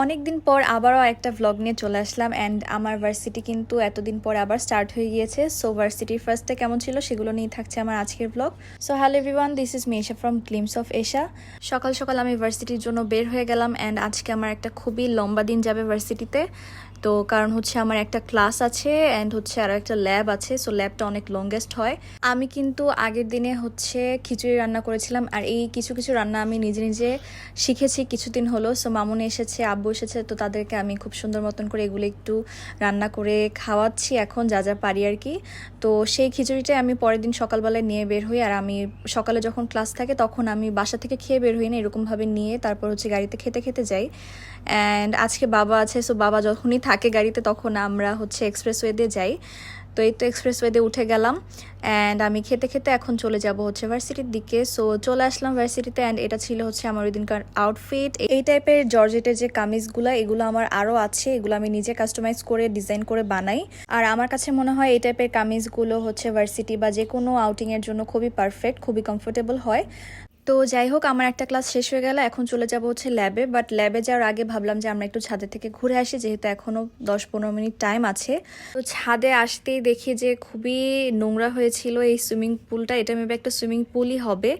অনেক দিন পর আবারও একটা ভ্লগ নিয়ে চলে আসলাম অ্যান্ড আমার ভার্সিটি কিন্তু এতদিন পর আবার স্টার্ট হয়ে গিয়েছে। সো ভার্সিটির ফার্স্টে কেমন ছিল সেগুলো নিয়ে থাকছে আমার আজকের vlog. So hello everyone, this is মেশা ফ্রম গ্লিমস অফ এশা। সকাল সকাল আমি ভার্সিটির জন্য বের হয়ে গেলাম অ্যান্ড আজকে আমার একটা খুবই লম্বা দিন যাবে ভার্সিটিতে। তো কারণ হচ্ছে আমার একটা ক্লাস আছে অ্যান্ড হচ্ছে আরও একটা ল্যাব আছে। সো ল্যাবটা অনেক লংগেস্ট হয়। আমি কিন্তু আগের দিনে হচ্ছে খিচুড়ি রান্না করেছিলাম আর এই কিছু কিছু রান্না আমি নিজে নিজে শিখেছি কিছুদিন হলো। সো মামুনি এসেছে, আব্বু এসেছে, তো তাদেরকে আমি খুব সুন্দর মতন করে এগুলো একটু রান্না করে খাওয়াচ্ছি এখন যা যা পারি আর কি। তো সেই খিচুড়িটাই আমি পরের দিন সকালবেলায় নিয়ে বের হই। আর আমি সকালে যখন ক্লাস থাকে তখন আমি বাসা থেকে খেয়ে বের হই না, এরকমভাবে নিয়ে তারপর হচ্ছে গাড়িতে খেতে খেতে যাই। অ্যান্ড আজকে বাবা আছে, সো বাবা যখনই থাকে গাড়িতে তখন আমরা হচ্ছে এক্সপ্রেসওয়েতে যাই। তো এই তো এক্সপ্রেসওয়েতে উঠে গেলাম অ্যান্ড আমি খেতে খেতে এখন চলে যাব হচ্ছে ভার্সিটির দিকে। সো চলে আসলাম ভার্সিটিতে অ্যান্ড এটা ছিল হচ্ছে আমার ওই দিনকার আউটফিট। এই টাইপের জর্জেটের যে কামিজগুলো এগুলো আমার আরও আছে, এগুলো আমি নিজে কাস্টমাইজ করে ডিজাইন করে বানাই। আর আমার কাছে মনে হয় এই টাইপের কামিজগুলো হচ্ছে ভার্সিটি বা যে কোনো আউটিংয়ের জন্য খুবই পারফেক্ট, খুবই কমফোর্টেবল হয়। তো যাই হোক, আমার একটা ক্লাস শেষ হয়ে গেল, এখন চলে যাব হচ্ছে ল্যাবে। বাট ল্যাবে যাওয়ার আগে ভাবলাম যে আমরা একটু ছাদে থেকে ঘুরে আসি, যেহেতু এখনও 10-15 মিনিট টাইম আছে। তো ছাদে আসতেই দেখি যে খুবই নোংরা হয়েছিল এই সুইমিং পুলটা। এটা মেবি একটা সুইমিং পুলই হবে,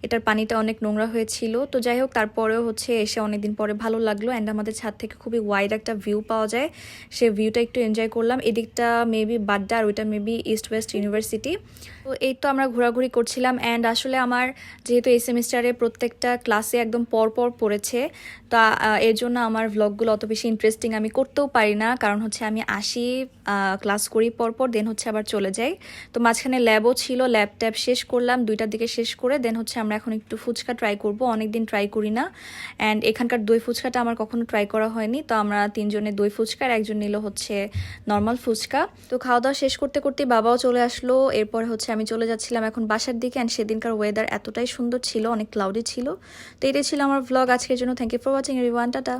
এটার পানিটা অনেক নোংরা হয়েছিল। তো যাই হোক, তারপরেও হচ্ছে এসে অনেকদিন পরে ভালো লাগলো অ্যান্ড আমাদের ছাদ থেকে খুবই ওয়াইড একটা ভিউ পাওয়া যায়, সে ভিউটা একটু এনজয় করলাম। এদিকটা মেবি বাড্ডা আর ওইটা মেবি ইস্ট ওয়েস্ট ইউনিভার্সিটি। তো এই তো আমরা ঘোরাঘুরি করছিলাম অ্যান্ড আসলে আমার যেহেতু এই সেমিস্টারে প্রত্যেকটা ক্লাসে একদম পরপর পড়েছে, তা এর জন্য আমার ভ্লগগুলো অত বেশি ইন্টারেস্টিং আমি করতেও পারি না। কারণ হচ্ছে আমি আসি, ক্লাস করি পরপর, দেন হচ্ছে আবার চলে যাই। তো মাঝখানে ল্যাবও ছিল, ল্যাব ট্যাব শেষ করলাম 2টার দিকে শেষ করে দেন হচ্ছে আমরা এখন একটু ফুচকা ট্রাই করব, অনেকদিন ট্রাই করি না। অ্যান্ড এখানকার দই ফুচকাটা আমার কখনো ট্রাই করা হয়নি। তো আমরা 3জনে দই ফুচকা আর একজন নিল হচ্ছে নর্মাল ফুচকা। তো খাওয়া দাওয়া শেষ করতে করতে বাবাও চলে আসলো। এরপর হচ্ছে আমি চলে যাচ্ছিলাম এখন বাসার দিকে অ্যান্ড সেদিনকার ওয়েদার এতটাই সুন্দর ছিল, অনেক ক্লাউডি ছিল। তো এটাই ছিল আমার ভ্লগ আজকের জন্য। Thank you for watching everyone, tata.